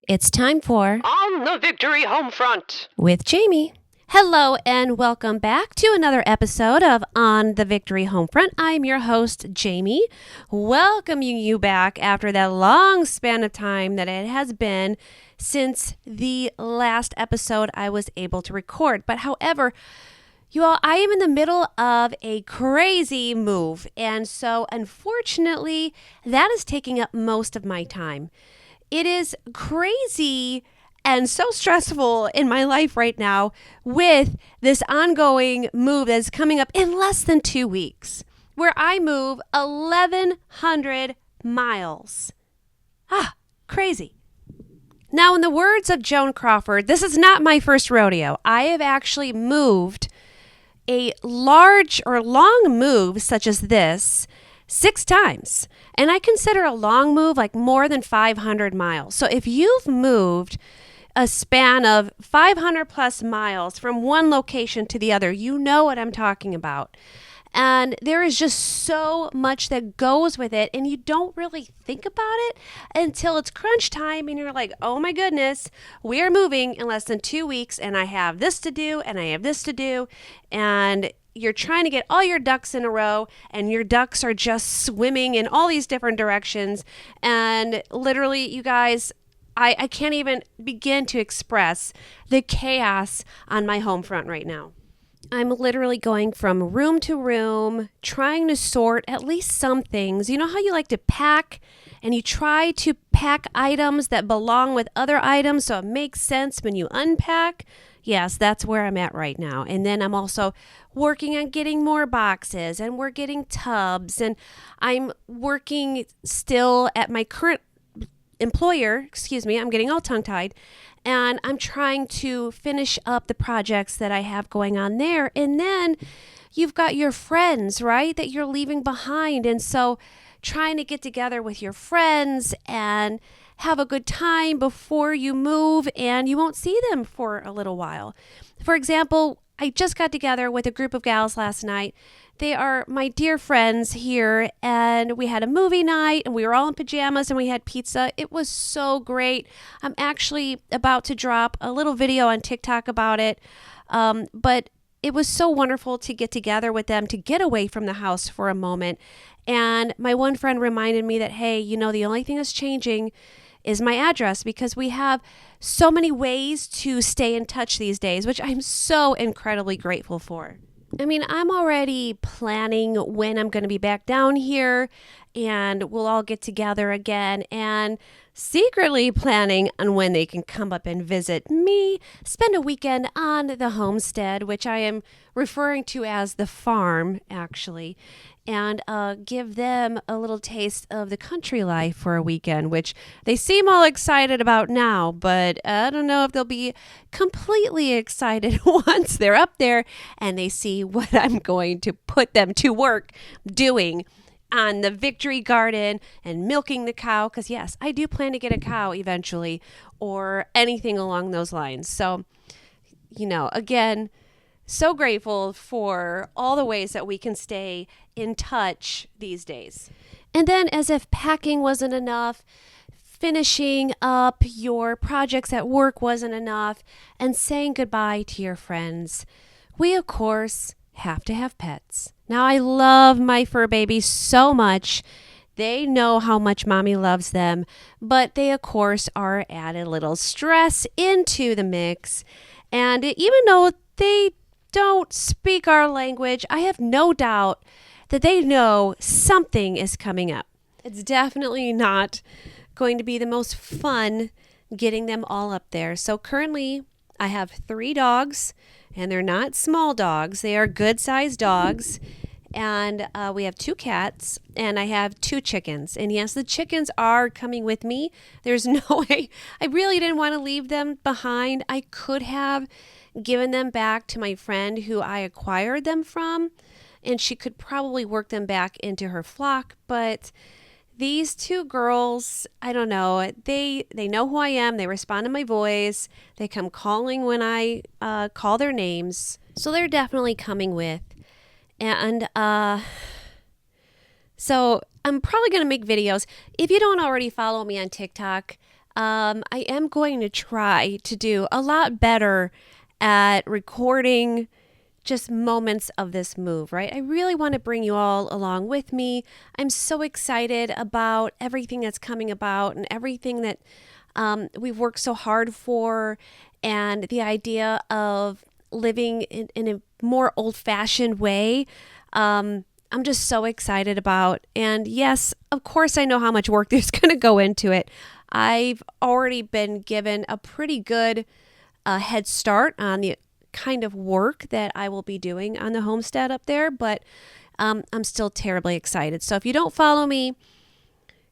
It's time for On the Victory Homefront with Jamie. Hello and welcome back to another episode of On the Victory Homefront. I'm your host, Jamie, welcoming you back after that long span of time that it has been since the last episode I was able to record. But however, you all, I am in the middle of a crazy move, and so unfortunately, that is taking up most of my time. It is crazy and so stressful in my life right now with this ongoing move that's coming up in less than 2 weeks, where I move 1,100 miles. Crazy. Now, in the words of Joan Crawford, this is not my first rodeo. I have actually moved a large or long move such as this 6 times. And I consider a long move like more than 500 miles. So if you've moved a span of 500 plus miles from one location to the other, you know what I'm talking about. And there is just so much that goes with it, and you don't really think about it until it's crunch time, and you're like, oh my goodness, we are moving in less than 2 weeks, and I have this to do, and I have this to do, and you're trying to get all your ducks in a row, and your ducks are just swimming in all these different directions, and literally, you guys, I can't even begin to express the chaos on my home front right now. I'm literally going from room to room, trying to sort at least some things. You know how you like to pack and you try to pack items that belong with other items so it makes sense when you unpack? Yes, that's where I'm at right now. And then I'm also working on getting more boxes, and we're getting tubs, and I'm working still at my current employer, I'm getting all tongue-tied, and I'm trying to finish up the projects that I have going on there. And then you've got your friends, right, that you're leaving behind. And so trying to get together with your friends and have a good time before you move, and you won't see them for a little while. For example, I just got together with a group of gals last night. They are my dear friends here, and we had a movie night, and we were all in pajamas, and we had pizza. It was so great. I'm actually about to drop a little video on TikTok about it, but it was so wonderful to get together with them, to get away from the house for a moment. And my one friend reminded me that, hey, the only thing that's changing is my address, because we have so many ways to stay in touch these days, which I'm so incredibly grateful for. I mean, I'm already planning when I'm going to be back down here, and we'll all get together again, and secretly planning on when they can come up and visit me, spend a weekend on the homestead, which I am referring to as the farm, actually, and give them a little taste of the country life for a weekend, which they seem all excited about now, but I don't know if they'll be completely excited once they're up there and they see what I'm going to put them to work doing on the Victory Garden and milking the cow, because yes, I do plan to get a cow eventually, or anything along those lines. So, again, so grateful for all the ways that we can stay in touch these days. And then, as if packing wasn't enough, finishing up your projects at work wasn't enough, and saying goodbye to your friends, we, of course, have to have pets. Now, I love my fur babies so much. They know how much mommy loves them, but they, of course, are added a little stress into the mix. And even though they don't speak our language, I have no doubt that they know something is coming up. It's definitely not going to be the most fun getting them all up there. So currently, I have 3 dogs, and they're not small dogs. They are good-sized dogs. And we have 2 cats, and I have 2 chickens. And yes, the chickens are coming with me. There's no way. I really didn't want to leave them behind. I could have given them back to my friend who I acquired them from, and she could probably work them back into her flock. But these 2 girls, I don't know, they know who I am. They respond to my voice. They come calling when I call their names. So they're definitely coming with. And so I'm probably going to make videos. If you don't already follow me on TikTok, I am going to try to do a lot better at recording just moments of this move, right? I really want to bring you all along with me. I'm so excited about everything that's coming about and everything that we've worked so hard for, and the idea of living in a more old-fashioned way. I'm just so excited about. And yes, of course, I know how much work there's going to go into it. I've already been given a pretty good head start on the kind of work that I will be doing on the homestead up there, but I'm still terribly excited. So if you don't follow me,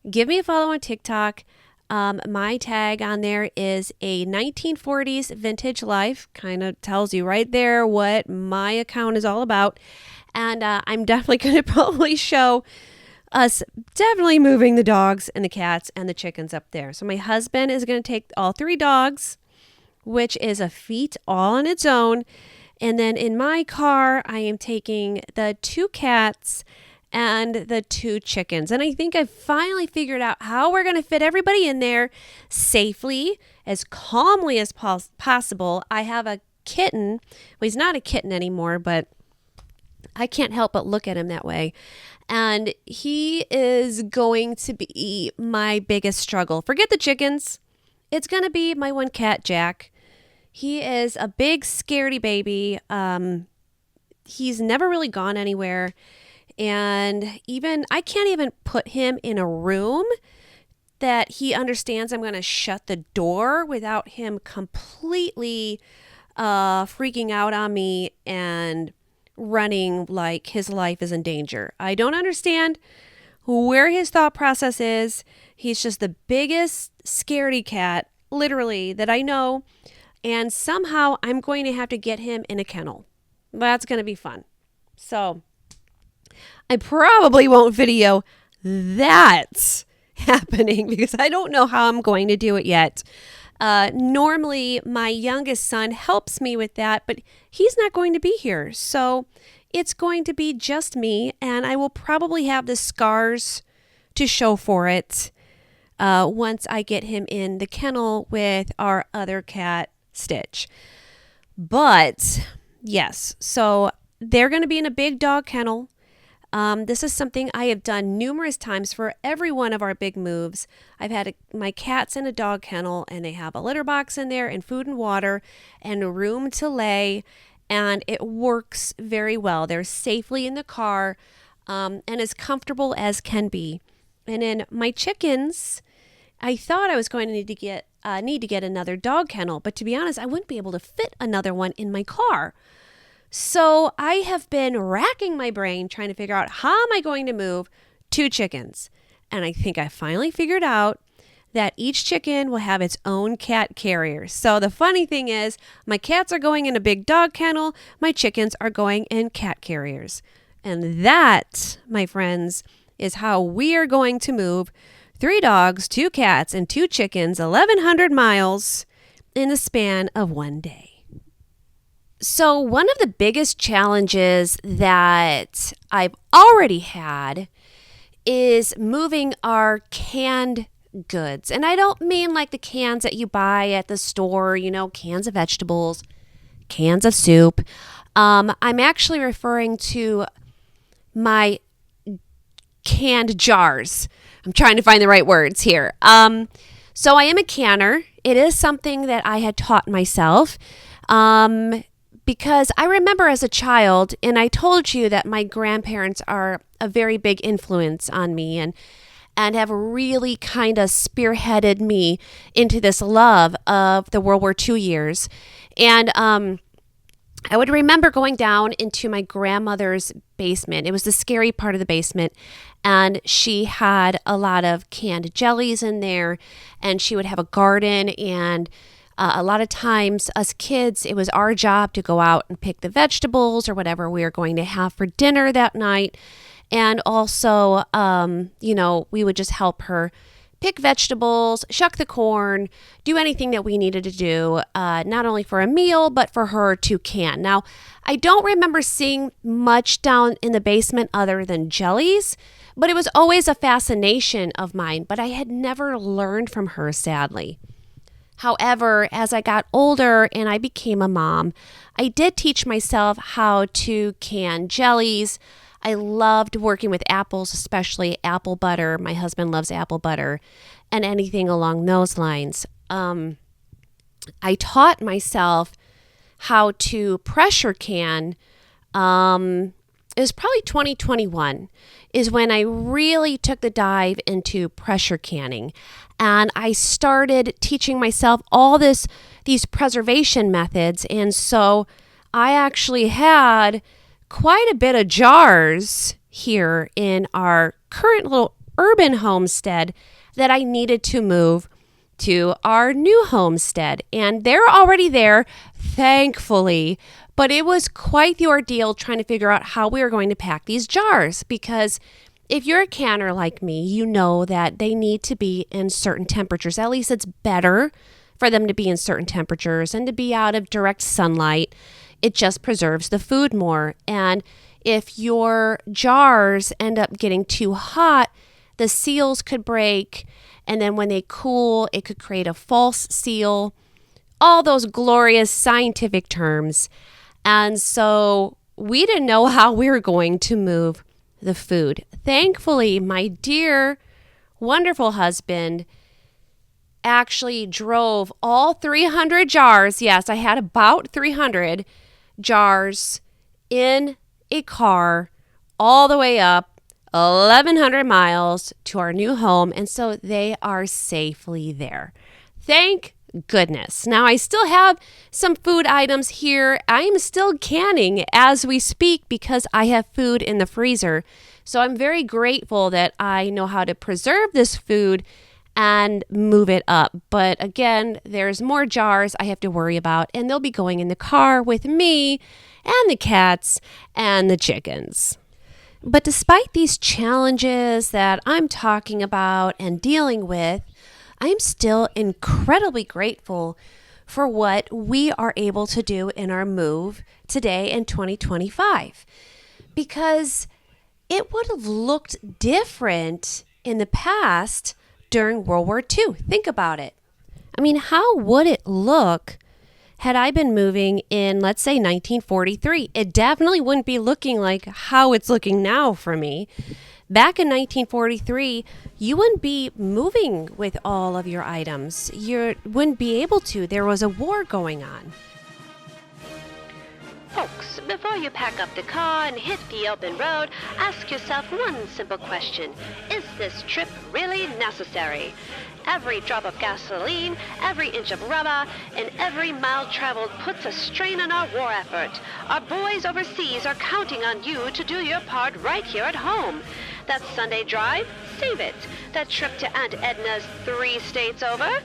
give me a follow on TikTok. My tag on there is a 1940s vintage life. Kind of tells you right there what my account is all about. And I'm definitely going to probably show us definitely moving the dogs and the cats and the chickens up there. So my husband is going to take all 3 dogs, which is a feat all on its own. And then in my car, I am taking the 2 cats and the 2 chickens. And I think I've finally figured out how we're going to fit everybody in there safely, as calmly as possible. I have a kitten. Well, he's not a kitten anymore, but I can't help but look at him that way. And he is going to be my biggest struggle. Forget the chickens. It's going to be my one cat, Jack. He is a big, scaredy baby. He's never really gone anywhere. And I can't even put him in a room that he understands I'm going to shut the door without him completely freaking out on me and running like his life is in danger. I don't understand where his thought process is. He's just the biggest scaredy cat, literally, that I know. And somehow I'm going to have to get him in a kennel. That's going to be fun. So I probably won't video that happening because I don't know how I'm going to do it yet. Normally, my youngest son helps me with that, but he's not going to be here. So it's going to be just me, and I will probably have the scars to show for it once I get him in the kennel with our other cat, Stitch. But yes, so they're going to be in a big dog kennel. This is something I have done numerous times for every one of our big moves. I've had my cats in a dog kennel, and they have a litter box in there and food and water and a room to lay, and it works very well. They're safely in the car and as comfortable as can be. And then my chickens, I thought I was going to need to get another dog kennel, but to be honest, I wouldn't be able to fit another one in my car. So I have been racking my brain trying to figure out how am I going to move 2 chickens. And I think I finally figured out that each chicken will have its own cat carrier. So the funny thing is, my cats are going in a big dog kennel, my chickens are going in cat carriers. And that, my friends, is how we are going to move 3 dogs, 2 cats, and 2 chickens 1,100 miles in the span of one day. So one of the biggest challenges that I've already had is moving our canned goods. And I don't mean like the cans that you buy at the store, cans of vegetables, cans of soup. I'm actually referring to my canned jars. I'm trying to find the right words here. So I am a canner. It is something that I had taught myself. Because I remember as a child, and I told you that my grandparents are a very big influence on me and have really kind of spearheaded me into this love of the World War II years. And I would remember going down into my grandmother's basement. It was the scary part of the basement. And she had a lot of canned jellies in there, and she would have a garden, and a lot of times, us kids, it was our job to go out and pick the vegetables or whatever we were going to have for dinner that night. And also, we would just help her pick vegetables, shuck the corn, do anything that we needed to do, not only for a meal, but for her to can. Now, I don't remember seeing much down in the basement other than jellies, But it was always a fascination of mine, but I had never learned from her, sadly. However, as I got older and I became a mom, I did teach myself how to can jellies. I loved working with apples, especially apple butter. My husband loves apple butter and anything along those lines. I taught myself how to pressure can. It was probably 2021 is when I really took the dive into pressure canning. And I started teaching myself all these preservation methods. And so I actually had quite a bit of jars here in our current little urban homestead that I needed to move to our new homestead. And they're already there, thankfully. But it was quite the ordeal trying to figure out how we were going to pack these jars, because if you're a canner like me, you know that they need to be in certain temperatures. At least it's better for them to be in certain temperatures and to be out of direct sunlight. It just preserves the food more. And if your jars end up getting too hot, the seals could break. And then when they cool, it could create a false seal. All those glorious scientific terms. And so we didn't know how we were going to move the food. Thankfully, my dear, wonderful husband actually drove all 300 jars. Yes, I had about 300 jars in a car all the way up 1,100 miles to our new home. And so they are safely there. Thank goodness. Now, I still have some food items here. I'm still canning as we speak because I have food in the freezer. So I'm very grateful that I know how to preserve this food and move it up. But again, there's more jars I have to worry about, and they'll be going in the car with me and the cats and the chickens. But despite these challenges that I'm talking about and dealing with, I'm still incredibly grateful for what we are able to do in our move today in 2025, because it would have looked different in the past during World War II. Think about it. I mean, how would it look had I been moving in, let's say, 1943? It definitely wouldn't be looking like how it's looking now for me. Back in 1943, you wouldn't be moving with all of your items. You wouldn't be able to. There was a war going on. Folks, before you pack up the car and hit the open road, ask yourself one simple question. Is this trip really necessary? Every drop of gasoline, every inch of rubber, and every mile traveled puts a strain on our war effort. Our boys overseas are counting on you to do your part right here at home. That Sunday drive, save it. That trip to Aunt Edna's 3 states over,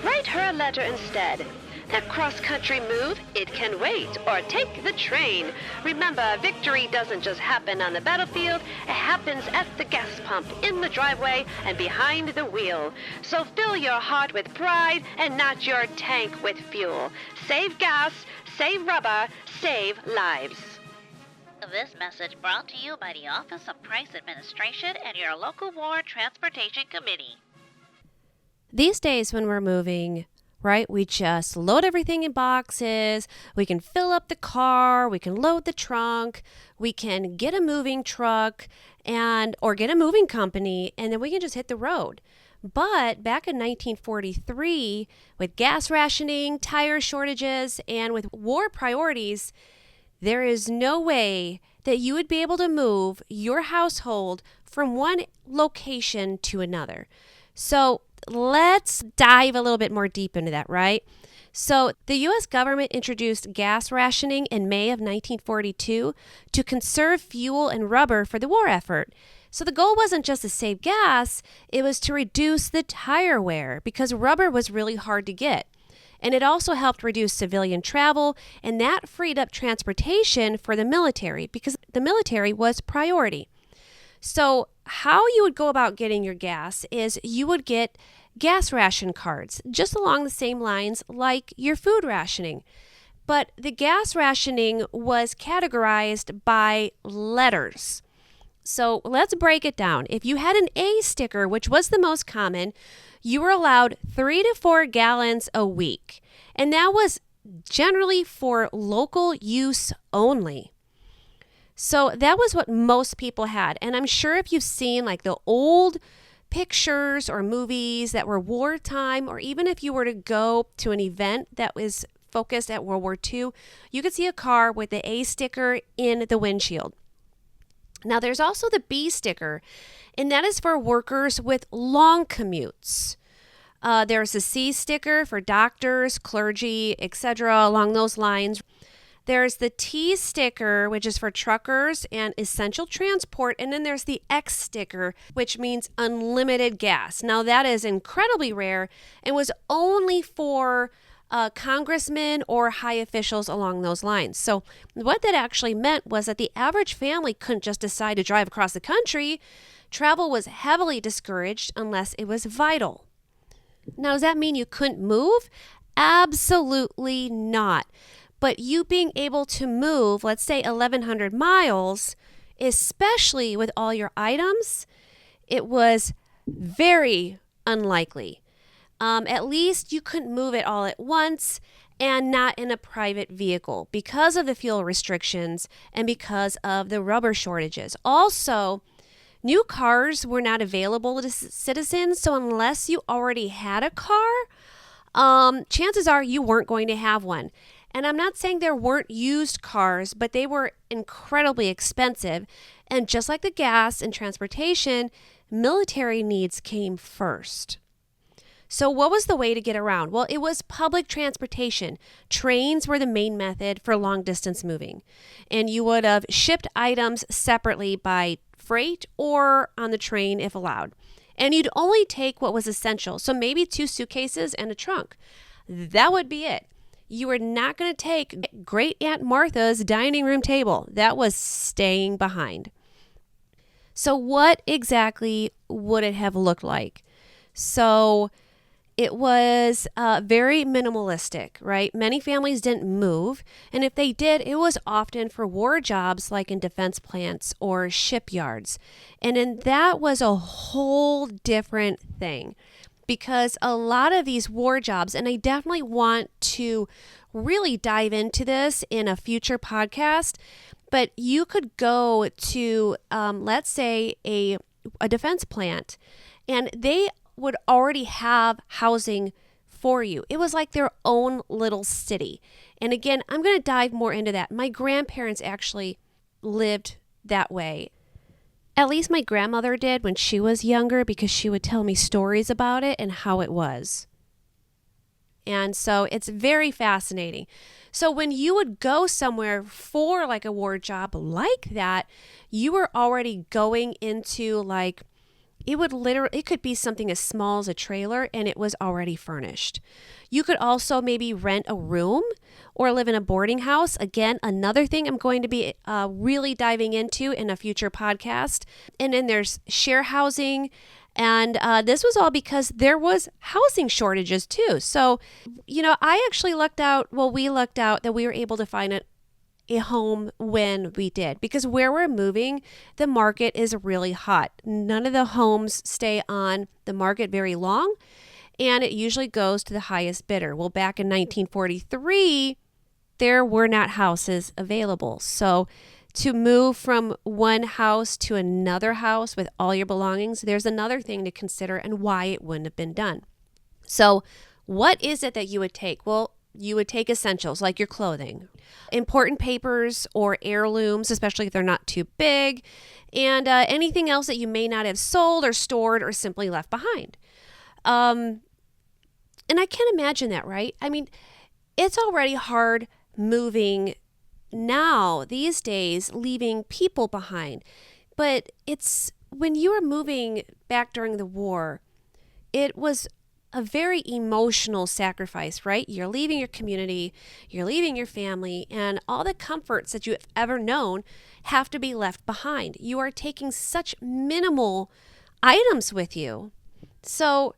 write her a letter instead. That cross-country move, it can wait, or take the train. Remember, victory doesn't just happen on the battlefield, it happens at the gas pump, in the driveway, and behind the wheel. So fill your heart with pride and not your tank with fuel. Save gas, save rubber, save lives. This message brought to you by the Office of Price Administration and your local War Transportation Committee. These days when we're moving, right, we just load everything in boxes. We can fill up the car. We can load the trunk. We can get a moving truck or get a moving company, and then we can just hit the road. But back in 1943, with gas rationing, tire shortages, and with war priorities, there is no way that you would be able to move your household from one location to another. So let's dive a little bit more deep into that, right? So the U.S. government introduced gas rationing in May of 1942 to conserve fuel and rubber for the war effort. So the goal wasn't just to save gas, it was to reduce the tire wear because rubber was really hard to get. And it also helped reduce civilian travel, and that freed up transportation for the military because the military was priority. So how you would go about getting your gas is you would get gas ration cards, just along the same lines like your food rationing. But the gas rationing was categorized by letters. So let's break it down. If you had an A sticker, which was the most common, you were allowed 3 to 4 gallons a week. And that was generally for local use only. So that was what most people had. And I'm sure if you've seen like the old pictures or movies that were wartime, or even if you were to go to an event that was focused at World War II, you could see a car with the A sticker in the windshield. Now there's also the B sticker, and that is for workers with long commutes. There's a C sticker for doctors, clergy, etc. along those lines. There's the T sticker, which is for truckers and essential transport. And then there's the X sticker, which means unlimited gas. Now that is incredibly rare and was only for congressmen or high officials along those lines. So what that actually meant was that the average family couldn't just decide to drive across the country. Travel was heavily discouraged unless it was vital. Now, does that mean you couldn't move? Absolutely not. But you being able to move, let's say 1,100 miles, especially with all your items, it was very unlikely. At least you couldn't move it all at once and not in a private vehicle because of the fuel restrictions and because of the rubber shortages. Also, new cars were not available to citizens, so unless you already had a car, chances are you weren't going to have one. And I'm not saying there weren't used cars, but they were incredibly expensive. And just like the gas and transportation, military needs came first. So what was the way to get around? Well, it was public transportation. Trains were the main method for long distance moving. And you would have shipped items separately by freight or on the train if allowed. And you'd only take what was essential. So maybe 2 suitcases and a trunk. That would be it. You were not going to take Great Aunt Martha's dining room table. That was staying behind. So what exactly would it have looked like? So it was very minimalistic, right? Many families didn't move. And if they did, it was often for war jobs like in defense plants or shipyards. And then that was a whole different thing. Because a lot of these war jobs, and I definitely want to really dive into this in a future podcast, but you could go to, let's say, a defense plant, and they would already have housing for you. It was like their own little city. And again, I'm going to dive more into that. My grandparents actually lived that way. At least my grandmother did when she was younger, because she would tell me stories about it and how it was. And so it's very fascinating. So when you would go somewhere for like a war job like that, you were already going into like, it could be something as small as a trailer, and it was already furnished. You could also maybe rent a room or live in a boarding house. Again, another thing I'm going to be really diving into in a future podcast. And then there's share housing. And this was all because there was housing shortages too. So, I actually we lucked out that we were able to find a home when we did, because where we're moving, the market is really hot. None of the homes stay on the market very long, and it usually goes to the highest bidder. Well, back in 1943, there were not houses available. So to move from one house to another house with all your belongings, there's another thing to consider and why it wouldn't have been done. So what is it that you would take? Well, you would take essentials like your clothing, important papers or heirlooms, especially if they're not too big, and anything else that you may not have sold or stored or simply left behind. And I can't imagine that, right? I mean, it's already hard moving now these days, leaving people behind. But it's when you were moving back during the war, it was a very emotional sacrifice, right? You're leaving your community, you're leaving your family, and all the comforts that you have ever known have to be left behind. You are taking such minimal items with you. So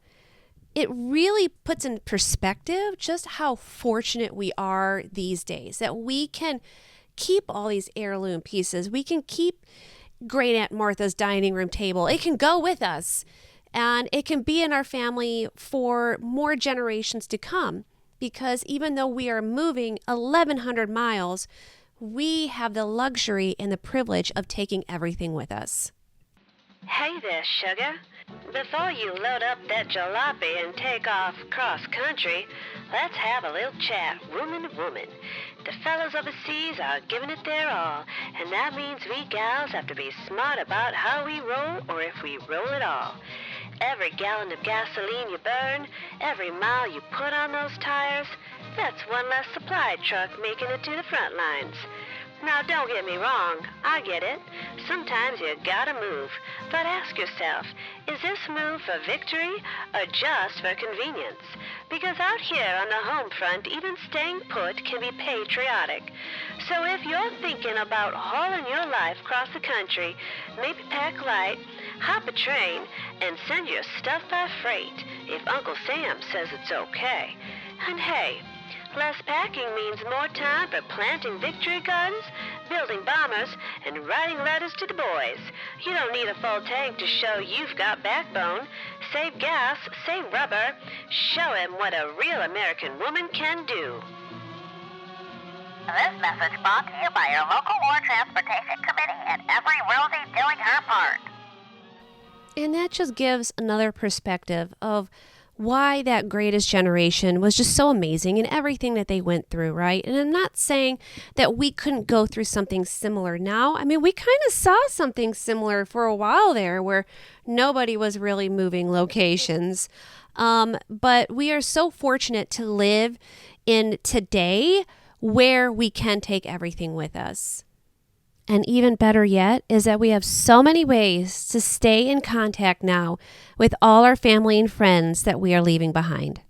it really puts in perspective just how fortunate we are these days, that we can keep all these heirloom pieces. We can keep Great Aunt Martha's dining room table. It can go with us, and it can be in our family for more generations to come, because even though we are moving 1,100 miles, we have the luxury and the privilege of taking everything with us. Hey there, sugar. Before you load up that jalopy and take off cross country, let's have a little chat, woman to woman. The fellas overseas are giving it their all, and that means we gals have to be smart about how we roll, or if we roll at all. Every gallon of gasoline you burn, every mile you put on those tires, that's one less supply truck making it to the front lines. Now, don't get me wrong, I get it. Sometimes you gotta move. But ask yourself, is this move for victory or just for convenience? Because out here on the home front, even staying put can be patriotic. So if you're thinking about hauling your life across the country, maybe pack light, hop a train, and send your stuff by freight if Uncle Sam says it's okay. And hey, less packing means more time for planting victory gardens, building bombers, and writing letters to the boys. You don't need a full tank to show you've got backbone. Save gas, save rubber. Show him what a real American woman can do. This message brought to you by your local War Transportation Committee and every Rosie doing her part. And that just gives another perspective of why that greatest generation was just so amazing in everything that they went through, right? And I'm not saying that we couldn't go through something similar now. I mean, we kind of saw something similar for a while there where nobody was really moving locations. But we are so fortunate to live in today where we can take everything with us. And even better yet is that we have so many ways to stay in contact now with all our family and friends that we are leaving behind.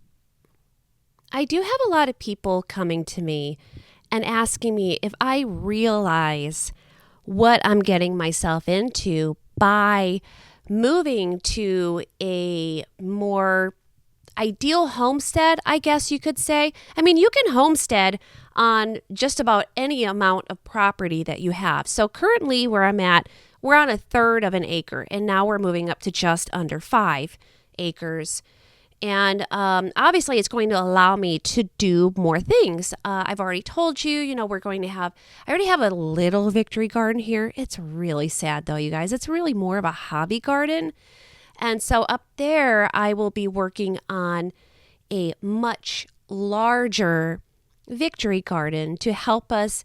I do have a lot of people coming to me and asking me if I realize what I'm getting myself into by moving to a more ideal homestead, I guess you could say. I mean, you can homestead on just about any amount of property that you have. So currently where I'm at, we're on 1/3 of an acre, and now we're moving up to just under 5 acres. And obviously it's going to allow me to do more things. I've already told you, we're going to have, I already have a little victory garden here. It's really sad though, you guys. It's really more of a hobby garden. And so up there, I will be working on a much larger victory garden to help us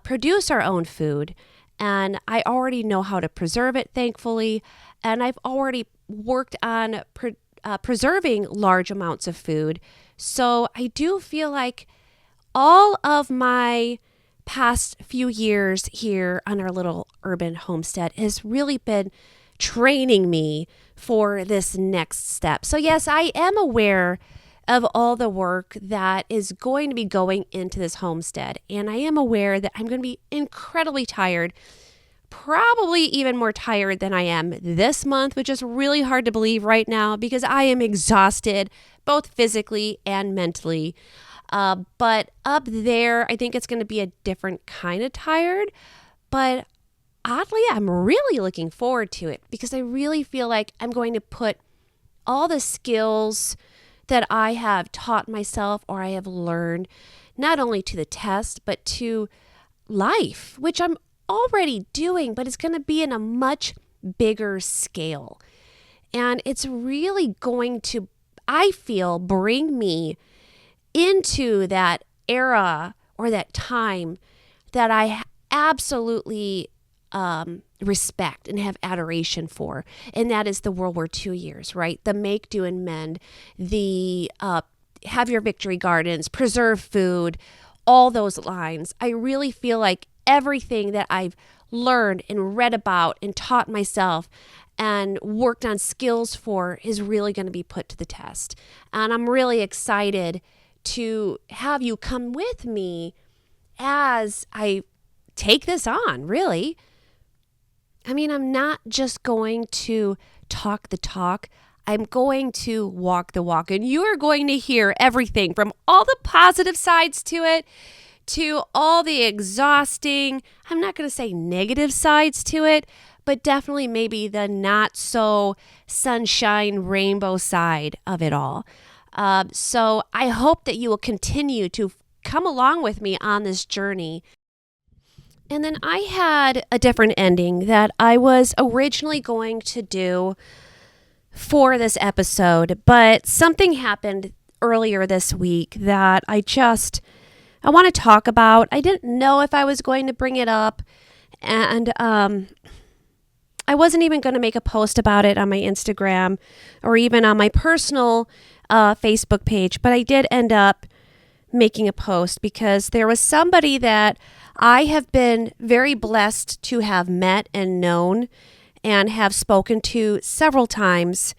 produce our own food. And I already know how to preserve it, thankfully. And I've already worked on preserving large amounts of food. So I do feel like all of my past few years here on our little urban homestead has really been training me for this next step. So yes, I am aware of all the work that is going to be going into this homestead. And I am aware that I'm going to be incredibly tired, probably even more tired than I am this month, which is really hard to believe right now because I am exhausted, both physically and mentally. But up there, I think it's going to be a different kind of tired. But oddly, I'm really looking forward to it because I really feel like I'm going to put all the skills that I have taught myself or I have learned not only to the test, but to life, which I'm already doing, but it's going to be in a much bigger scale. And it's really going to, I feel, bring me into that era or that time that I absolutely respect and have adoration for, and that is the World War II years, right? The make, do, and mend, the have your victory gardens, preserve food, all those lines. I really feel like everything that I've learned and read about and taught myself and worked on skills for is really going to be put to the test. And I'm really excited to have you come with me as I take this on, really. I mean, I'm not just going to talk the talk. I'm going to walk the walk. And you are going to hear everything from all the positive sides to it to all the exhausting, I'm not going to say negative sides to it, but definitely maybe the not so sunshine rainbow side of it all. So I hope that you will continue to come along with me on this journey. And then I had a different ending that I was originally going to do for this episode, but something happened earlier this week that I want to talk about. I didn't know if I was going to bring it up, and I wasn't even going to make a post about it on my Instagram or even on my personal Facebook page, but I did end up making a post because there was somebody that I have been very blessed to have met and known and have spoken to several times.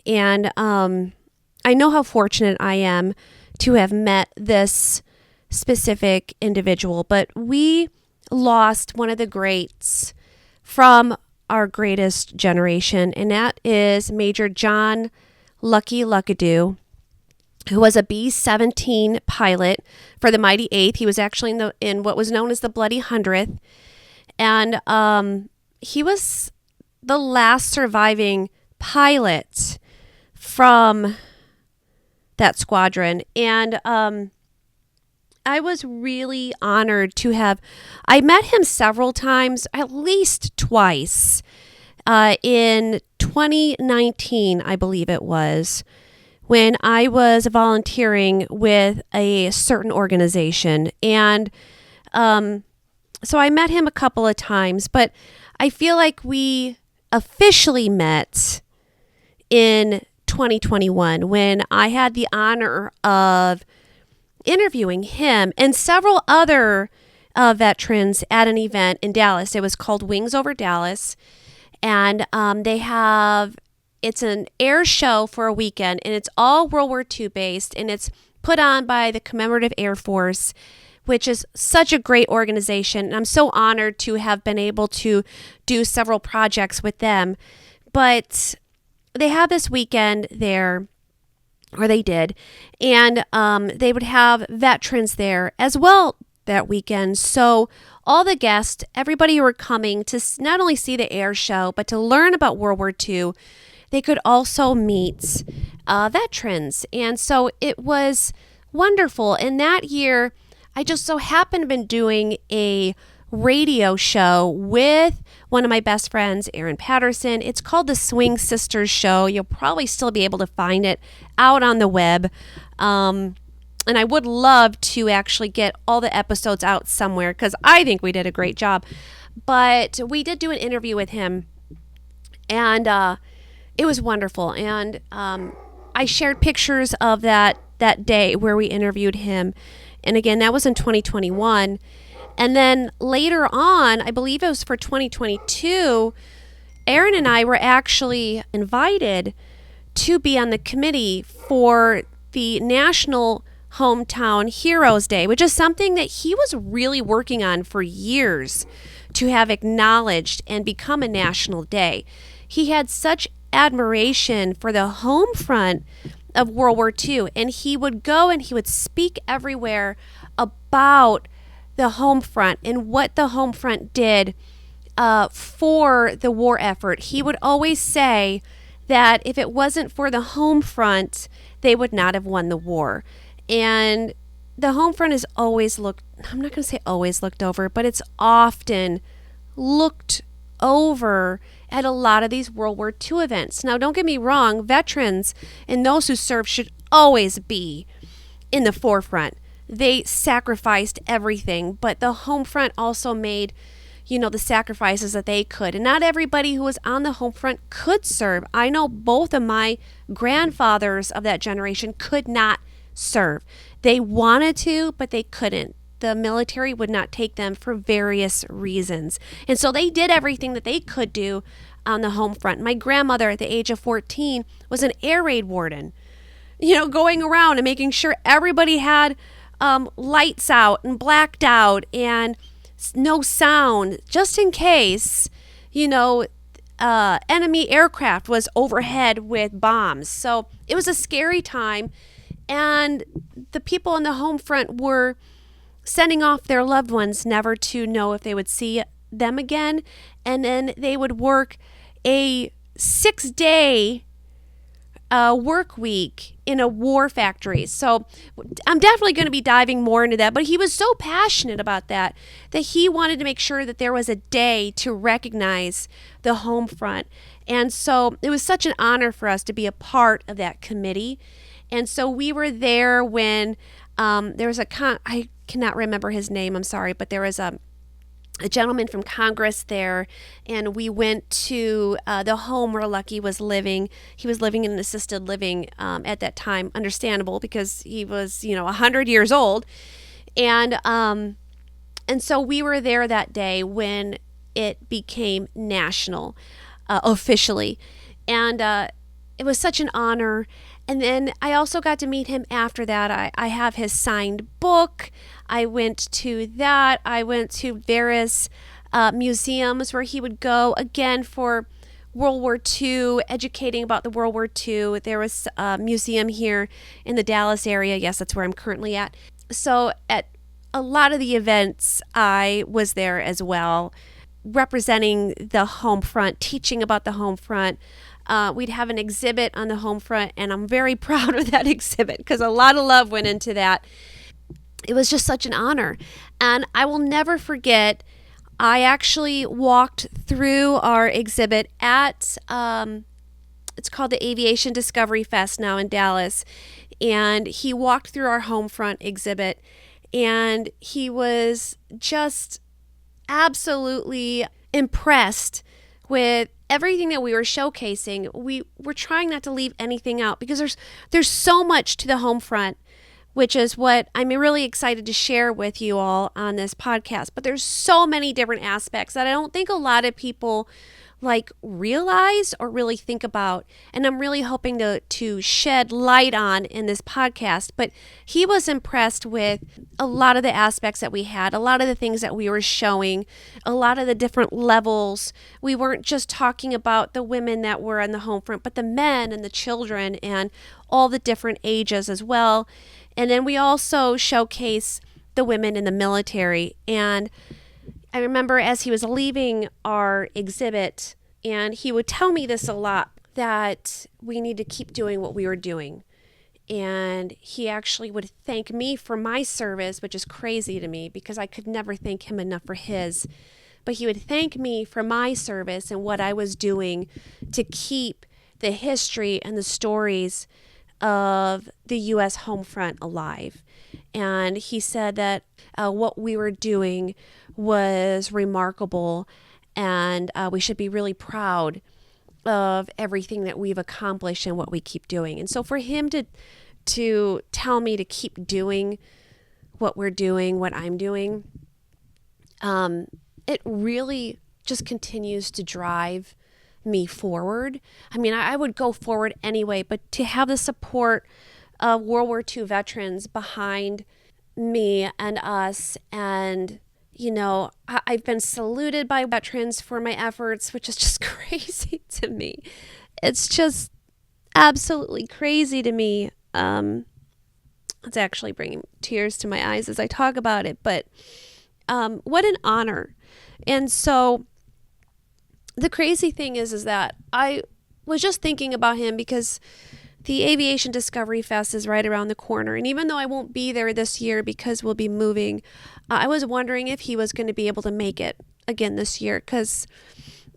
And I know how fortunate I am to have met this specific individual, but we lost one of the greats from our greatest generation, and that is Major John Lucky Luckadoo, who was a B-17 pilot for the Mighty Eighth. He was actually in what was known as the Bloody 100th, and he was the last surviving pilot from that squadron. And I was really honored to I met him several times, at least twice, in 2019, I believe it was, when I was volunteering with a certain organization. And so I met him a couple of times, but I feel like we officially met in 2021 when I had the honor of interviewing him and several other veterans at an event in Dallas. It was called Wings Over Dallas, and it's an air show for a weekend, and it's all World War II based, and it's put on by the Commemorative Air Force, which is such a great organization. And I'm so honored to have been able to do several projects with them. But they have this weekend there, or they did, and they would have veterans there as well that weekend. So all the guests, everybody who were coming to not only see the air show, but to learn about World War II, they could also meet veterans. And so it was wonderful. And that year, I just so happened to been doing a radio show with one of my best friends, Erin Patterson. It's called the Swing Sisters Show. You'll probably still be able to find it out on the web. And I would love to actually get all the episodes out somewhere because I think we did a great job. But we did do an interview with him, and it was wonderful. And I shared pictures of that day where we interviewed him. And again, that was in 2021. And then later on, I believe it was for 2022, Erin and I were actually invited to be on the committee for the National Hometown Heroes Day, which is something that he was really working on for years to have acknowledged and become a national day. He had such admiration for the home front of World War II, and he would go and he would speak everywhere about the home front and what the home front did for the war effort. He would always say that if it wasn't for the home front, they would not have won the war. And the home front is always I'm not going to say always looked over, but it's often looked over at a lot of these World War II events. Now, don't get me wrong, veterans and those who serve should always be in the forefront. They sacrificed everything, but the home front also made, the sacrifices that they could. And not everybody who was on the home front could serve. I know both of my grandfathers of that generation could not serve. They wanted to, but they couldn't. The military would not take them for various reasons. And so they did everything that they could do on the home front. My grandmother at the age of 14 was an air raid warden, going around and making sure everybody had lights out and blacked out and no sound, just in case, enemy aircraft was overhead with bombs. So it was a scary time. And the people on the home front were sending off their loved ones never to know if they would see them again. And then they would work a 6-day work week in a war factory. So I'm definitely going to be diving more into that. But he was so passionate about that he wanted to make sure that there was a day to recognize the home front. And so it was such an honor for us to be a part of that committee. And so we were there when there was I cannot remember his name, I'm sorry, but there was a gentleman from Congress there, and we went to the home where Lucky was living. He was living in an assisted living at that time, understandable because he was, 100 years old. And so we were there that day when it became national officially. And it was such an honor. And then I also got to meet him after that. I have his signed book. I went to that. I went to various museums where he would go, again, for World War II, educating about the World War II. There was a museum here in the Dallas area. Yes, that's where I'm currently at. So at a lot of the events, I was there as well, representing the home front, teaching about the home front. We'd have an exhibit on the home front, and I'm very proud of that exhibit because a lot of love went into that. It was just such an honor. And I will never forget, I actually walked through our exhibit at, it's called the Aviation Discovery Fest now in Dallas. And he walked through our home front exhibit, and he was just absolutely impressed with everything that we were showcasing. We were trying not to leave anything out because there's so much to the home front, which is what I'm really excited to share with you all on this podcast. But there's so many different aspects that I don't think a lot of people realize or really think about. And I'm really hoping to shed light on in this podcast. But he was impressed with a lot of the aspects that we had, a lot of the things that we were showing, a lot of the different levels. We weren't just talking about the women that were on the home front, but the men and the children and all the different ages as well. And then we also showcase the women in the military. And I remember as he was leaving our exhibit, and he would tell me this a lot, that we need to keep doing what we were doing. And he actually would thank me for my service, which is crazy to me because I could never thank him enough for his. But he would thank me for my service and what I was doing to keep the history and the stories of the U.S. home front alive. And he said that what we were doing was remarkable, and we should be really proud of everything that we've accomplished and what we keep doing. And so for him to tell me to keep doing what we're doing, what I'm doing, it really just continues to drive me forward. I mean, I would go forward anyway, but to have the support of World War II veterans behind me and us, and I've been saluted by veterans for my efforts, which is just crazy to me. It's just absolutely crazy to me. It's actually bringing tears to my eyes as I talk about it, but what an honor. And so the crazy thing is that I was just thinking about him because the Aviation Discovery Fest is right around the corner. And even though I won't be there this year because we'll be moving, I was wondering if he was going to be able to make it again this year. Because,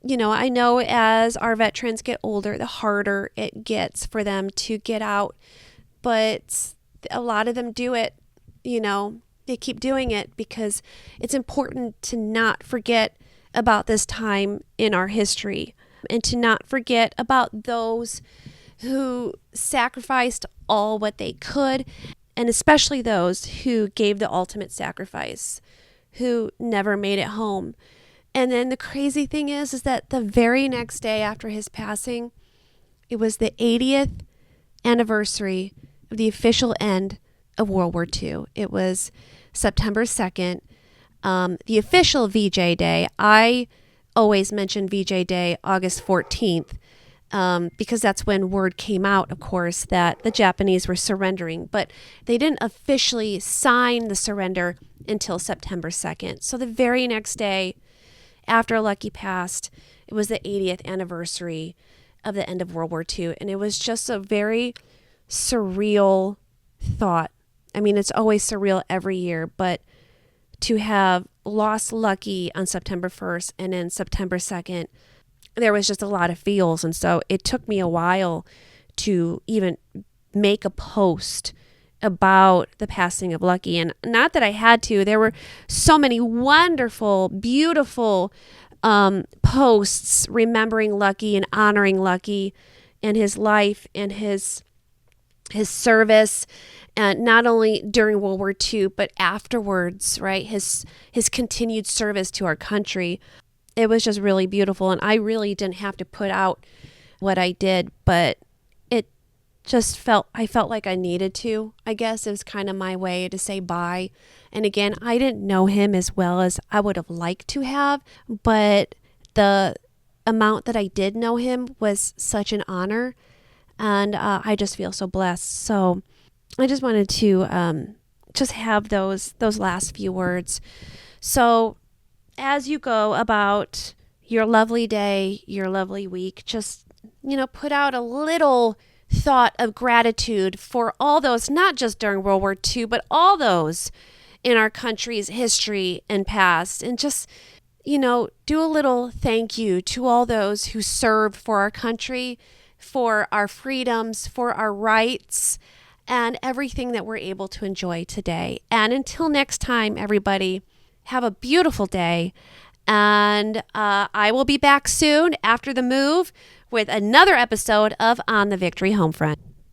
I know as our veterans get older, the harder it gets for them to get out. But a lot of them do it, they keep doing it because it's important to not forget about this time in our history and to not forget about those who sacrificed all what they could, and especially those who gave the ultimate sacrifice, who never made it home. And then the crazy thing is that the very next day after his passing, it was the 80th anniversary of the official end of World War II. It was September 2nd, the official VJ Day. I always mention VJ Day, August 14th. because that's when word came out, of course, that the Japanese were surrendering. But they didn't officially sign the surrender until September 2nd. So the very next day after Lucky passed, it was the 80th anniversary of the end of World War II. And it was just a very surreal thought. I mean, it's always surreal every year, but to have lost Lucky on September 1st and then September 2nd, there was just a lot of feels. And so it took me a while to even make a post about the passing of Lucky. And not that I had to, there were so many wonderful, beautiful posts remembering Lucky and honoring Lucky and his life and his service, and not only during World War II, but afterwards, right? His continued service to our country. It was just really beautiful. And I really didn't have to put out what I did, but I felt like I needed to. I guess it was kind of my way to say bye. And again, I didn't know him as well as I would have liked to have, but the amount that I did know him was such an honor. And I just feel so blessed. So I just wanted to just have those last few words. So as you go about your lovely day, your lovely week, just, put out a little thought of gratitude for all those, not just during World War II, but all those in our country's history and past. And just, do a little thank you to all those who served for our country, for our freedoms, for our rights, and everything that we're able to enjoy today. And until next time, everybody, have a beautiful day. And I will be back soon after the move with another episode of On the Victory Homefront.